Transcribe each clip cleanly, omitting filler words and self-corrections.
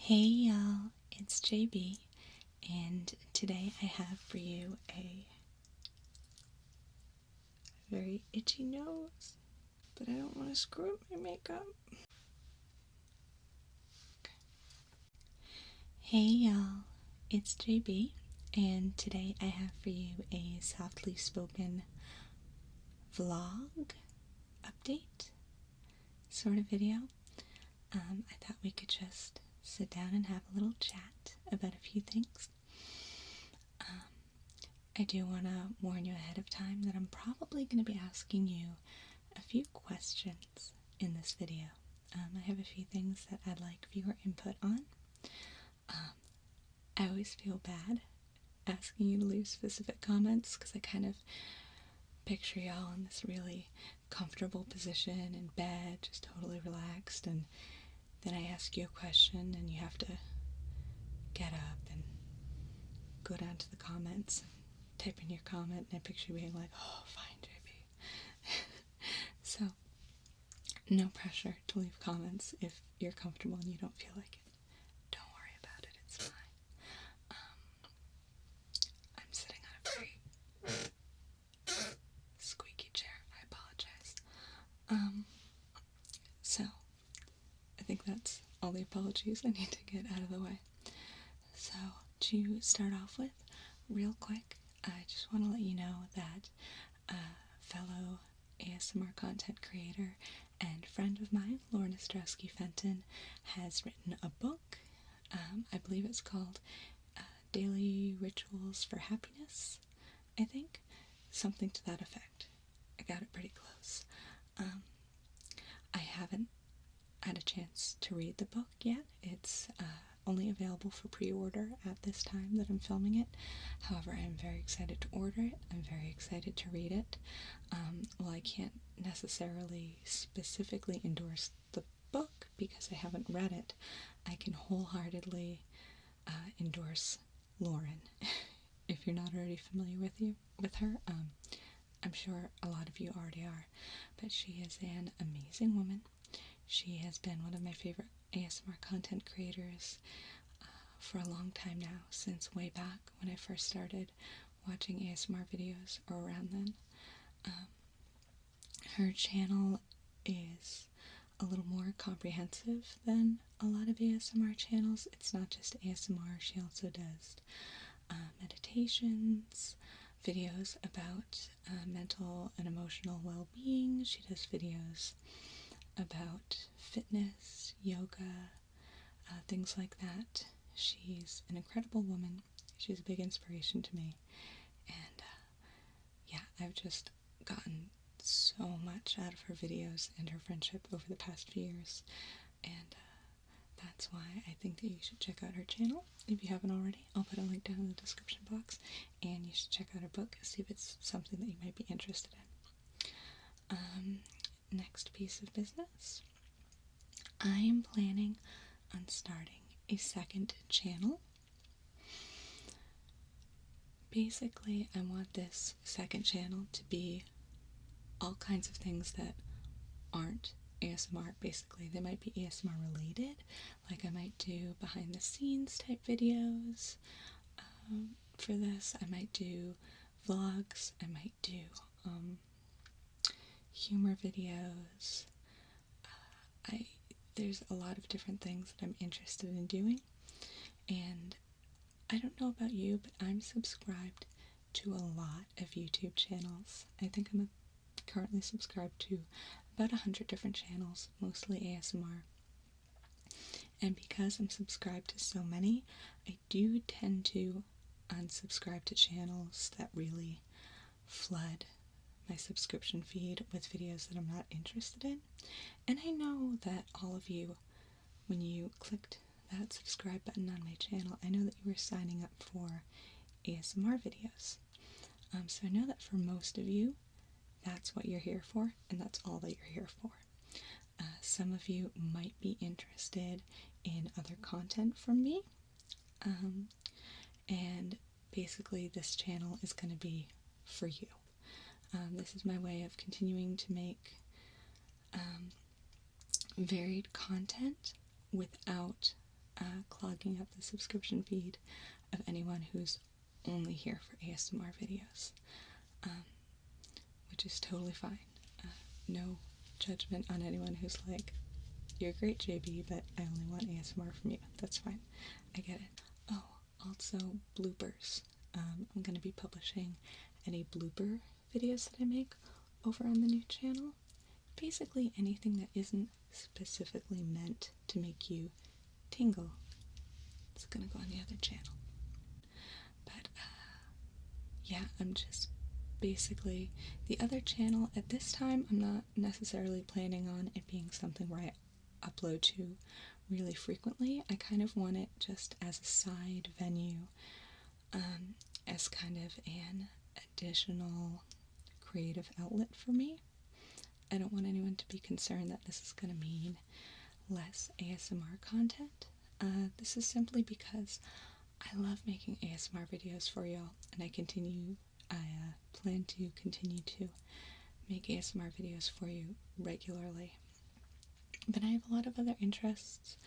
Hey y'all, it's JB, and today I have for you a very itchy nose, but I don't want to screw up my makeup. Okay. Hey y'all, it's JB, and today I have for you a softly spoken vlog update sort of video. I thought we could just sit down and have a little chat about a few things. I do want to warn you ahead of time that I'm probably going to be asking you a few questions in this video. I have a few things that I'd like viewer input on. I always feel bad asking you to leave specific comments because I kind of picture y'all in this really comfortable position in bed, just totally relaxed, and then I ask you a question and you have to get up and go down to the comments and type in your comment, and I picture you being like, oh, fine, JB. So, no pressure to leave comments if you're comfortable and you don't feel like it. Don't worry about it, it's fine. I'm sitting on a very squeaky chair, I apologize. So, I think that's all the apologies I need to get out of the way. So, to start off with, real quick, I just want to let you know that fellow ASMR content creator and friend of mine, Lauren Ostrowski Fenton, has written a book. I believe it's called Daily Rituals for Happiness, I think. Something to that effect. I got it pretty close. I haven't had a chance to read the book yet. It's only available for pre-order at this time that I'm filming it. However, I'm very excited to order it. I'm very excited to read it. While I can't necessarily specifically endorse the book because I haven't read it, I can wholeheartedly endorse Lauren. If you're not already familiar with her, I'm sure a lot of you already are, but she is an amazing woman. She has been one of my favorite ASMR content creators for a long time now, since way back when I first started watching ASMR videos, or around then. Her channel is a little more comprehensive than a lot of ASMR channels. It's not just ASMR, she also does meditations, videos about mental and emotional well-being. She does videos about fitness, yoga, things like that. She's an incredible woman. She's a big inspiration to me. And yeah, I've just gotten so much out of her videos and her friendship over the past few years. And that's why I think that you should check out her channel if you haven't already. I'll put a link down in the description box, and you should check out her book, see if it's something that you might be interested in. Next piece of business. I am planning on starting a second channel. Basically, I want this second channel to be all kinds of things that aren't ASMR. Basically, they might be ASMR related, like I might do behind the scenes type videos. For this, I might do vlogs, I might do humor videos. There's a lot of different things that I'm interested in doing, and I don't know about you, but I'm subscribed to a lot of YouTube channels. I think I'm currently subscribed to about 100 different channels, mostly ASMR. And because I'm subscribed to so many, I do tend to unsubscribe to channels that really flood my subscription feed with videos that I'm not interested in. And I know that all of you, when you clicked that subscribe button on my channel, I know that you were signing up for ASMR videos. So I know that for most of you, that's what you're here for, and that's all that you're here for. Some of you might be interested in other content from me, and basically this channel is going to be for you. This is my way of continuing to make varied content without clogging up the subscription feed of anyone who's only here for ASMR videos, which is totally fine. No judgment on anyone who's like, you're great, JB, but I only want ASMR from you. That's fine. I get it. Oh, also bloopers. I'm going to be publishing any blooper videos that I make over on the new channel. Basically anything that isn't specifically meant to make you tingle. It's going to go on the other channel. But, yeah, I'm just basically, the other channel at this time, I'm not necessarily planning on it being something where I upload to really frequently. I kind of want it just as a side venue, as kind of an additional creative outlet for me. I don't want anyone to be concerned that this is going to mean less ASMR content. This is simply because I love making ASMR videos for y'all, and I plan to continue to make ASMR videos for you regularly. But I have a lot of other interests.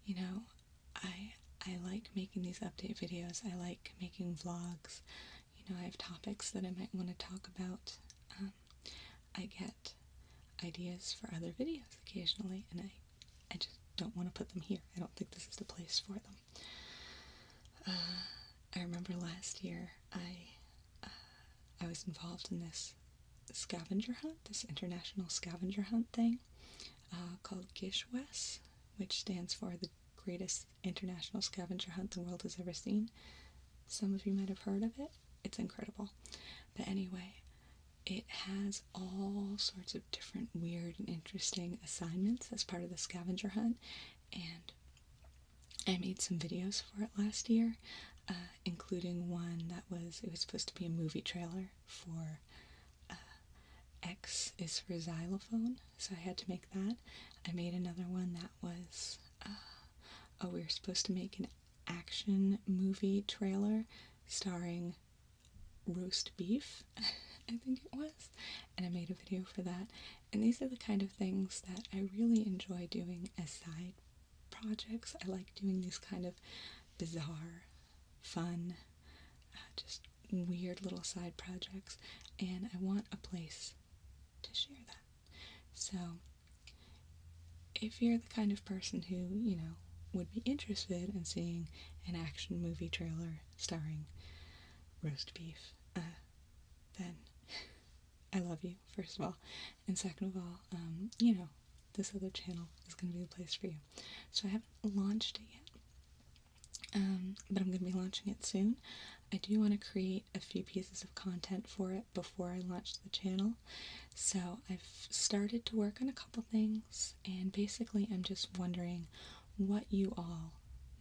You know, I like making these update videos. I like making vlogs. You know, I have topics that I might want to talk about. I get ideas for other videos occasionally, and I just don't want to put them here. I don't think this is the place for them. I remember last year I was involved in this scavenger hunt, this international scavenger hunt thing called GISHWES, which stands for the greatest international scavenger hunt the world has ever seen. Some of you might have heard of it. It's incredible. But anyway, it has all sorts of different weird and interesting assignments as part of the scavenger hunt, and I made some videos for it last year, including one that was supposed to be a movie trailer for X is for xylophone, so I had to make that. I made another one that was, we were supposed to make an action movie trailer starring roast beef, I think it was, and I made a video for that. And these are the kind of things that I really enjoy doing as side projects. I like doing these kind of bizarre, fun, just weird little side projects, and I want a place to share that. So if you're the kind of person who, you know, would be interested in seeing an action movie trailer starring roast beef, then I love you, first of all, and second of all, you know, this other channel is going to be the place for you. So I haven't launched it yet, but I'm going to be launching it soon. I do want to create a few pieces of content for it before I launch the channel. So I've started to work on a couple things, and basically I'm just wondering what you all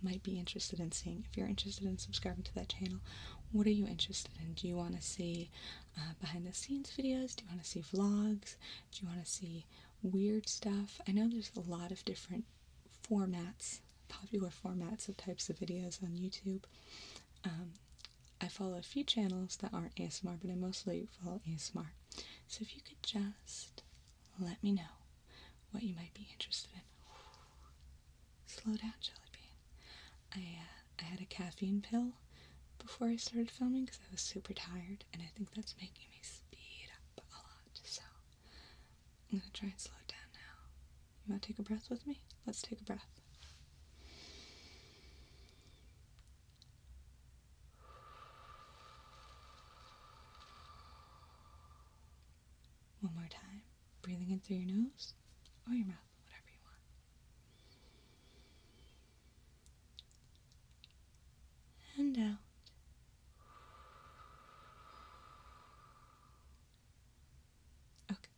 might be interested in seeing. If you're interested in subscribing to that channel, what are you interested in? Do you want to see behind the scenes videos? Do you want to see vlogs? Do you want to see weird stuff? I know there's a lot of different formats, popular formats of types of videos on YouTube. I follow a few channels that aren't ASMR, but I mostly follow ASMR. So if you could just let me know what you might be interested in. Slow down, Jelly Bean. I had a caffeine pill before I started filming because I was super tired, and I think that's making me speed up a lot. So I'm gonna try and slow it down now. You want to take a breath with me? Let's take a breath. One more time. Breathing in through your nose or your mouth, whatever you want. And out. Okay,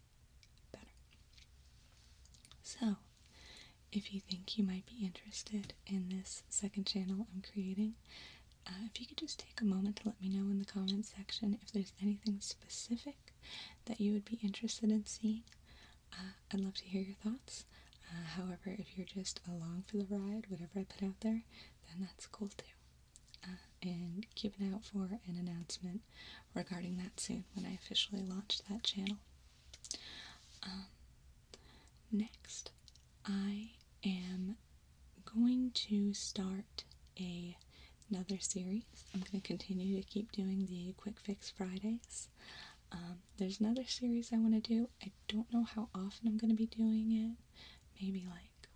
better. So, if you think you might be interested in this second channel I'm creating, if you could just take a moment to let me know in the comments section if there's anything specific that you would be interested in seeing. I'd love to hear your thoughts. However, if you're just along for the ride, whatever I put out there, then that's cool too. And keep an eye out for an announcement regarding that soon when I officially launch that channel. Next, I am going to start another series. I'm going to continue to keep doing the Quick Fix Fridays. There's another series I want to do. I don't know how often I'm going to be doing it. Maybe like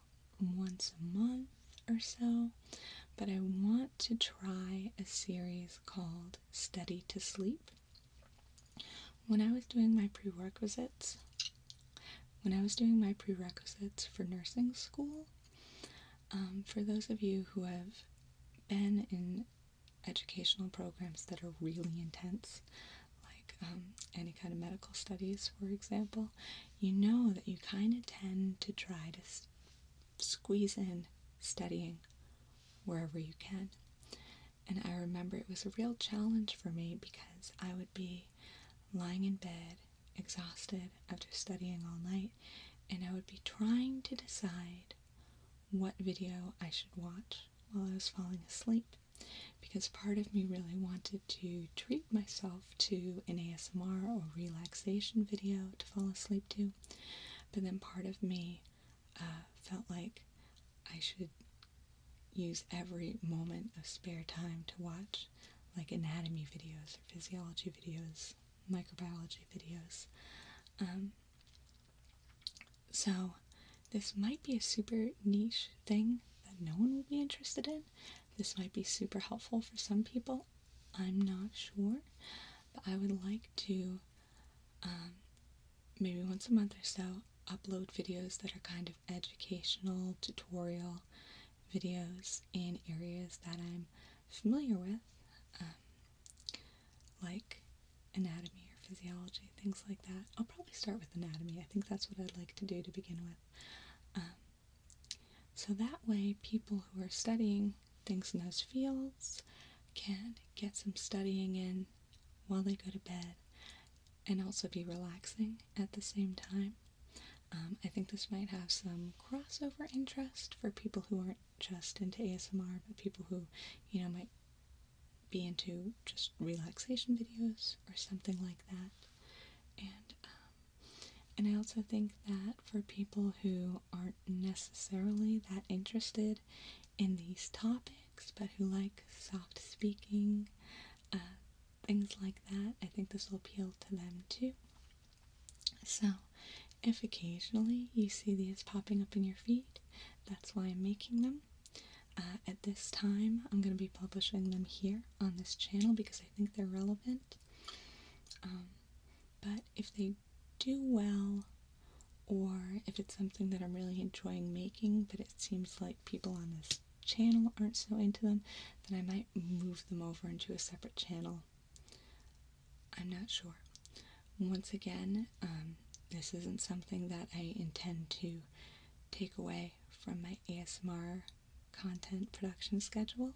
once a month or so. But I want to try a series called Study to Sleep. When I was doing my prerequisites for nursing school, for those of you who have been in educational programs that are really intense, like any kind of medical studies, for example, you know that you kind of tend to try to squeeze in studying wherever you can. And I remember it was a real challenge for me because I would be lying in bed, exhausted after studying all night, and I would be trying to decide what video I should watch while I was falling asleep, because part of me really wanted to treat myself to an ASMR or relaxation video to fall asleep to, but then part of me felt like I should use every moment of spare time to watch like anatomy videos or physiology videos, microbiology videos. So this might be a super niche thing that no one will be interested in. This might be super helpful for some people. I'm not sure, but I would like to maybe once a month or so upload videos that are kind of educational, tutorial videos in areas that I'm familiar with, like anatomy or physiology, things like that. I'll probably start with anatomy. I think that's what I'd like to do to begin with. So that way people who are studying things in those fields can get some studying in while they go to bed and also be relaxing at the same time. I think this might have some crossover interest for people who aren't just into ASMR, but people who, might be into just relaxation videos or something like that. And I also think that for people who aren't necessarily that interested in these topics, but who like soft speaking, things like that, I think this will appeal to them too. So, if occasionally you see these popping up in your feed, that's why I'm making them. At this time, I'm going to be publishing them here on this channel because I think they're relevant. But if they do well, or if it's something that I'm really enjoying making, but it seems like people on this channel aren't so into them, then I might move them over into a separate channel. I'm not sure. Once again, this isn't something that I intend to take away from my ASMR content production schedule.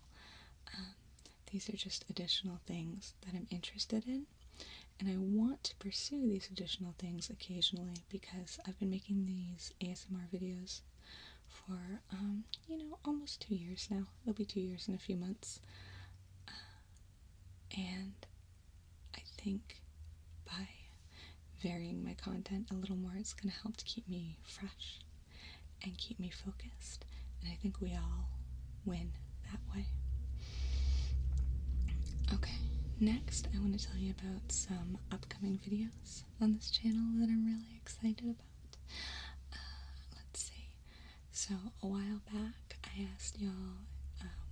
These are just additional things that I'm interested in, and I want to pursue these additional things occasionally because I've been making these ASMR videos for, almost 2 years now. It'll be 2 years in a few months. And I think by varying my content a little more, it's going to help to keep me fresh and keep me focused. And I think we all win that way. Okay, next I want to tell you about some upcoming videos on this channel that I'm really excited about. Let's see. So a while back I asked y'all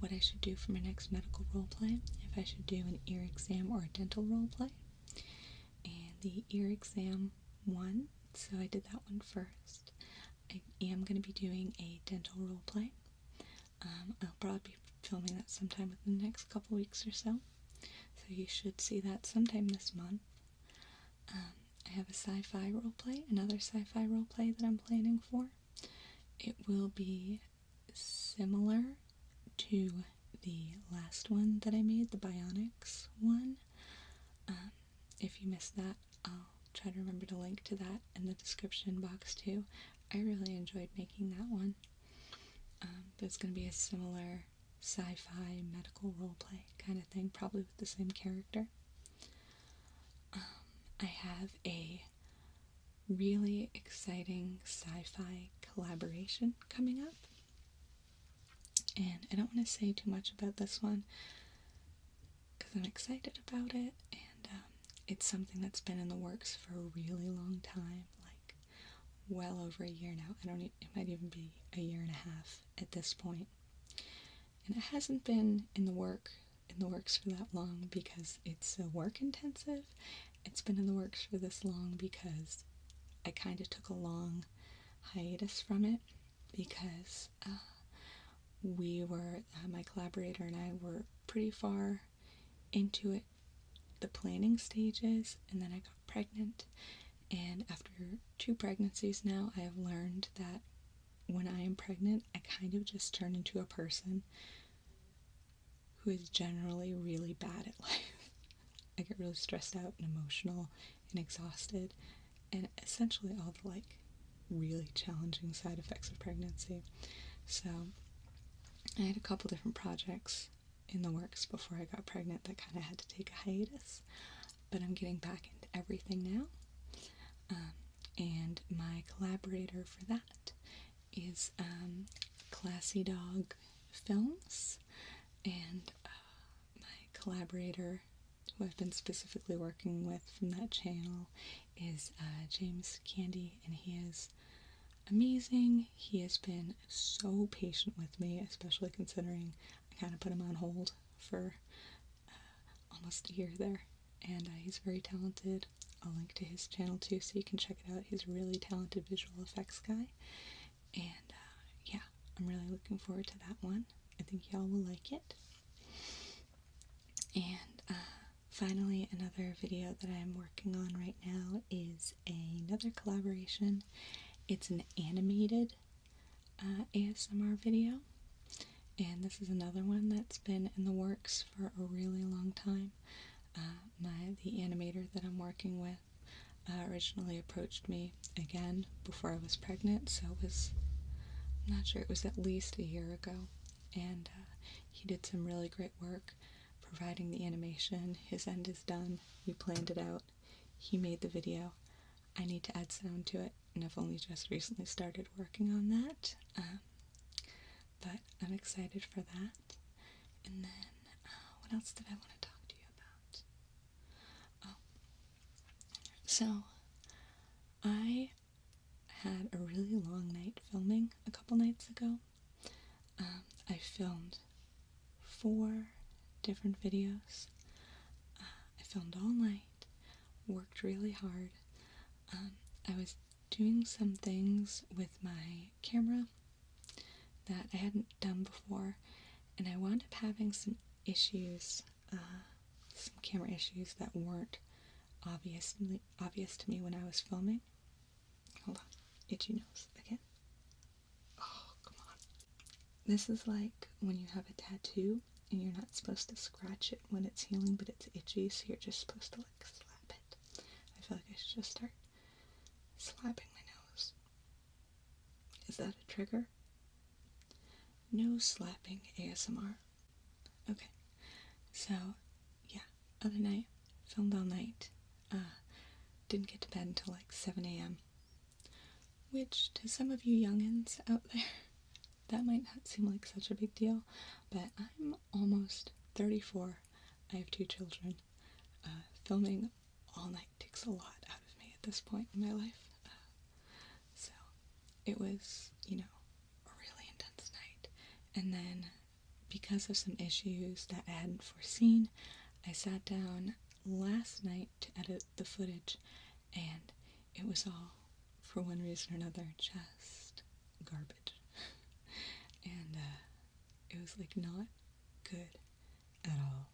what I should do for my next medical roleplay, if I should do an ear exam or a dental roleplay. And the ear exam won, so I did that one first. I am going to be doing a dental roleplay. I'll probably be filming that sometime within the next couple weeks or so. So you should see that sometime this month. I have a sci-fi roleplay, another sci-fi roleplay that I'm planning for. It will be similar to the last one that I made, the Bionics one. If you missed that, I'll try to remember to link to that in the description box too. I really enjoyed making that one. But it's going to be a similar sci-fi medical roleplay kind of thing, probably with the same character. I have a really exciting SciFi collaboration coming up. And I don't want to say too much about this one because I'm excited about it, and it's something that's been in the works for a really long time, like well over a year now. It might even be a year and a half at this point. And it hasn't been in the works for that long because it's so work intensive. It's been in the works for this long because I kind of took a long hiatus from it because my collaborator and I were pretty far into it, the planning stages, and then I got pregnant. And after 2 pregnancies now, I have learned that when I am pregnant, I kind of just turn into a person who is generally really bad at life. I get really stressed out and emotional and exhausted, and essentially all the really challenging side effects of pregnancy. So I had a couple different projects in the works before I got pregnant that kind of had to take a hiatus, but I'm getting back into everything now. And my collaborator for that is Classy Dog Films, and my collaborator who I've been specifically working with from that channel is James Candy, and he is amazing. He has been so patient with me, especially considering I kind of put him on hold for almost a year there, and he's very talented. I'll link to his channel too so you can check it out. He's a really talented visual effects guy, and yeah, I'm really looking forward to that one. I think y'all will like it. And finally, another video that I'm working on right now is another collaboration. It's an animated ASMR video, and this is another one that's been in the works for a really long time. The animator that I'm working with originally approached me again before I was pregnant, so I'm not sure, it was at least a year ago, and he did some really great work providing the animation. His end is done, we planned it out, he made the video. I need to add sound to it, and I've only just recently started working on that, but I'm excited for that. And then, what else did I want to talk to you about? So, I had a really long night filming a couple nights ago. I filmed 4 different videos. I filmed all night, worked really hard. I was doing some things with my camera that I hadn't done before, and I wound up having some issues, some camera issues that weren't obvious to me when I was filming. Hold on, itchy nose again. Oh, come on. This is like when you have a tattoo and you're not supposed to scratch it when it's healing, but it's itchy, so you're just supposed to slap it. I feel like I should just start slapping my nose. Is that a trigger? Nose slapping ASMR. Okay, so yeah, other night, filmed all night, didn't get to bed until 7 a.m., which to some of you youngins out there, that might not seem like such a big deal, but I'm almost 34, I have 2 children. Filming all night takes a lot out of me at this point in my life, so it was, a really intense night. And then, because of some issues that I hadn't foreseen, I sat down last night to edit the footage, and it was all, for one reason or another, just garbage. And it was not good at all.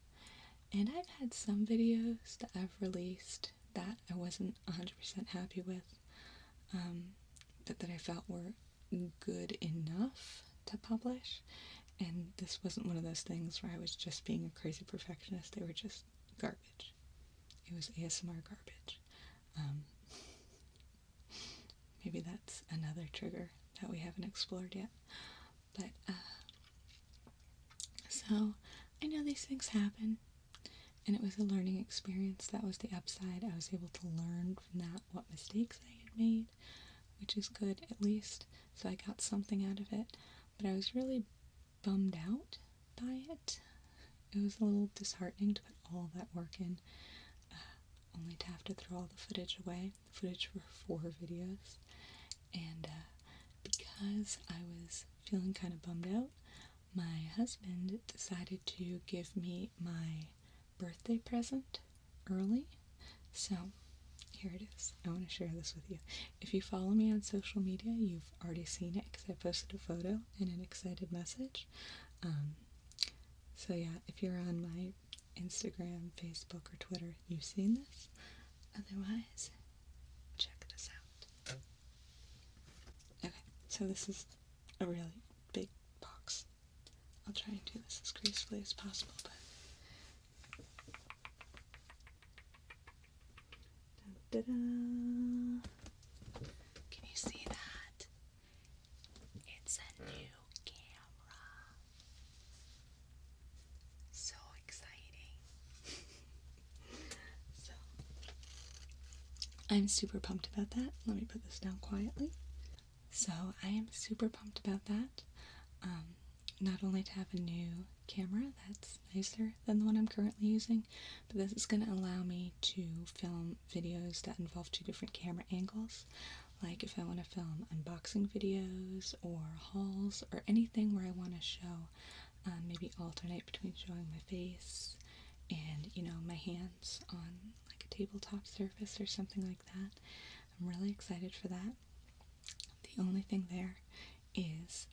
And I've had some videos that I've released that I wasn't 100% happy with, but that I felt were good enough to publish. And this wasn't one of those things where I was just being a crazy perfectionist. They were just garbage. It was ASMR garbage. Maybe that's another trigger that we haven't explored yet. But, so, I know these things happen, and it was a learning experience. That was the upside. I was able to learn from that what mistakes I had made, which is good, at least. So I got something out of it. But I was really bummed out by it. It was a little disheartening to put all that work in, only to have to throw all the footage away. Footage for 4 videos. And because I was feeling kind of bummed out, my husband decided to give me my birthday present early. So here it is. I want to share this with you. If you follow me on social media, you've already seen it because I posted a photo and an excited message. So yeah, if you're on my Instagram, Facebook, or Twitter, you've seen this. Otherwise, check this out. Okay, so this is a really big box. I'll try and do this as gracefully as possible, but da-da-da. Can you see that? It's a new camera. So exciting. So, I'm super pumped about that. Let me put this down quietly. So, I am super pumped about that. Not only to have a new camera that's nicer than the one I'm currently using, but this is going to allow me to film videos that involve 2 different camera angles. Like if I want to film unboxing videos or hauls or anything where I want to show, maybe alternate between showing my face and, my hands on like a tabletop surface or something like that. I'm really excited for that. The only thing there is,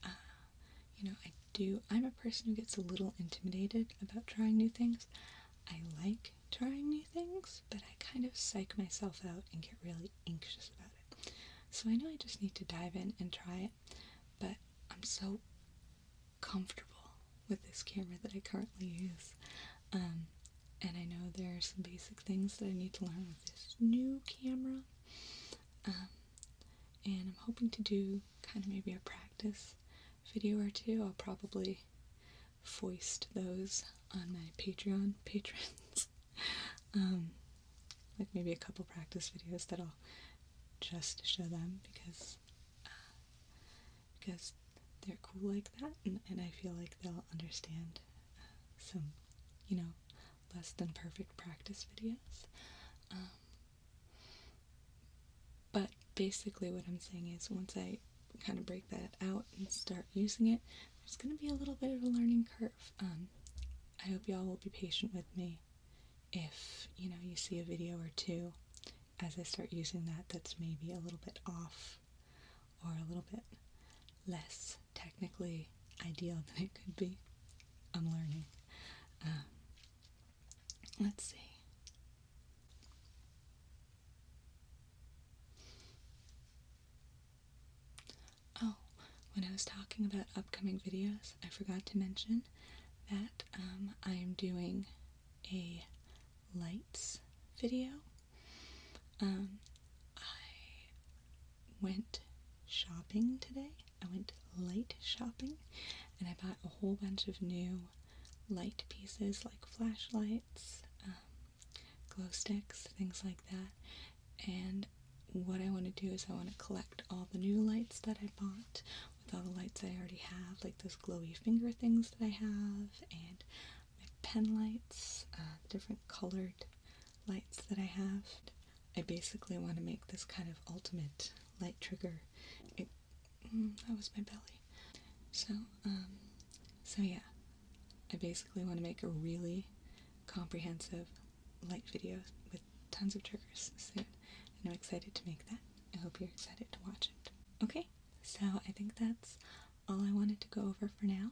I'm a person who gets a little intimidated about trying new things. I like trying new things, but I kind of psych myself out and get really anxious about it. So I know I just need to dive in and try it, but I'm so comfortable with this camera that I currently use. And I know there are some basic things that I need to learn with this new camera. And I'm hoping to do kind of maybe a practice video or 2. I'll probably foist those on my Patreon patrons. Like maybe a couple practice videos that I'll just show them because they're cool like that, and I feel like they'll understand some, less than perfect practice videos. But basically what I'm saying is once I kind of break that out and start using it, there's going to be a little bit of a learning curve. I hope y'all will be patient with me if, you see a video or 2 as I start using that's maybe a little bit off or a little bit less technically ideal than it could be. I'm learning. Let's see. Oh, when I was talking about upcoming videos, I forgot to mention that I am doing a lights video. I went shopping today. I went light shopping, and I bought a whole bunch of new light pieces like flashlights, glow sticks, things like that. And what I want to do is I want to collect all the new lights that I bought with all the lights I already have, like those glowy finger things that I have, and my pen lights, different colored lights that I have. I basically want to make this kind of ultimate light trigger. That was my belly. So yeah, I basically want to make a really comprehensive light video with tons of triggers soon, and I'm excited to make that. I hope you're excited to watch it. Okay, so I think that's all I wanted to go over for now.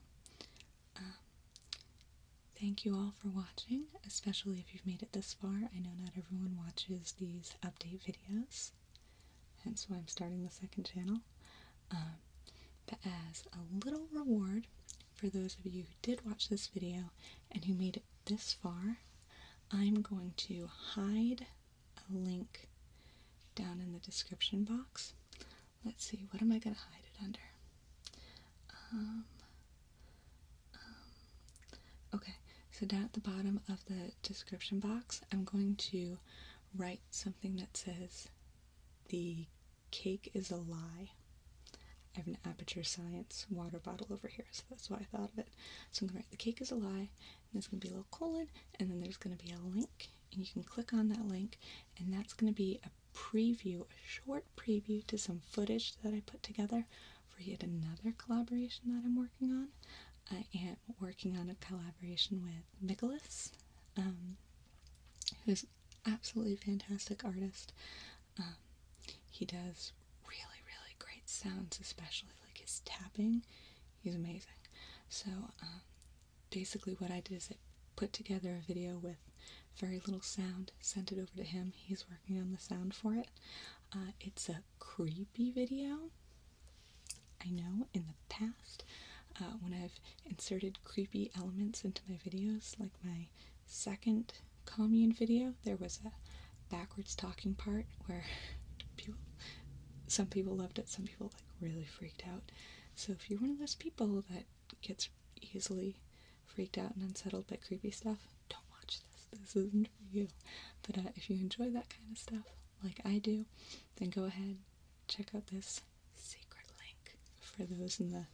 Thank you all for watching, especially if you've made it this far. I know not everyone watches these update videos, hence why I'm starting the second channel. But as a little reward for those of you who did watch this video and who made it this far, I'm going to hide a link down in the description box. Let's see, what am I going to hide it under? Okay, so down at the bottom of the description box, I'm going to write something that says, "The cake is a lie," I have an Aperture Science water bottle over here, so that's why I thought of it. So I'm going to write the cake is a lie, and there's going to be a little colon, and then there's going to be a link, and you can click on that link, and that's going to be a preview, a short preview to some footage that I put together for yet another collaboration that I'm working on. I am working on a collaboration with Nicholas, who's an absolutely fantastic artist. He does really, really great sounds, especially like his tapping. He's amazing. So basically what I did is I put together a video with very little sound, sent it over to him. He's working on the sound for it. It's a creepy video. I know in the past, when I've inserted creepy elements into my videos, like my second commune video, there was a backwards talking part where some people loved it, some people like really freaked out. So if you're one of those people that gets easily freaked out and unsettled by creepy stuff, don't watch this. This isn't for you. But if you enjoy that kind of stuff, like I do, then go ahead, check out this secret link for those in the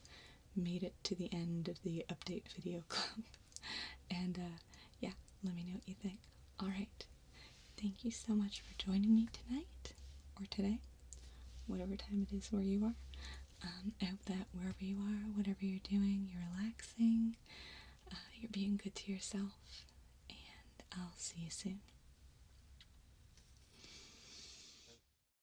made it to the end of the update video club. And yeah, let me know what you think. Alright, thank you so much for joining me tonight, or today, whatever time it is where you are. I hope that wherever you are, whatever you're doing, you're relaxing, you're being good to yourself, and I'll see you soon.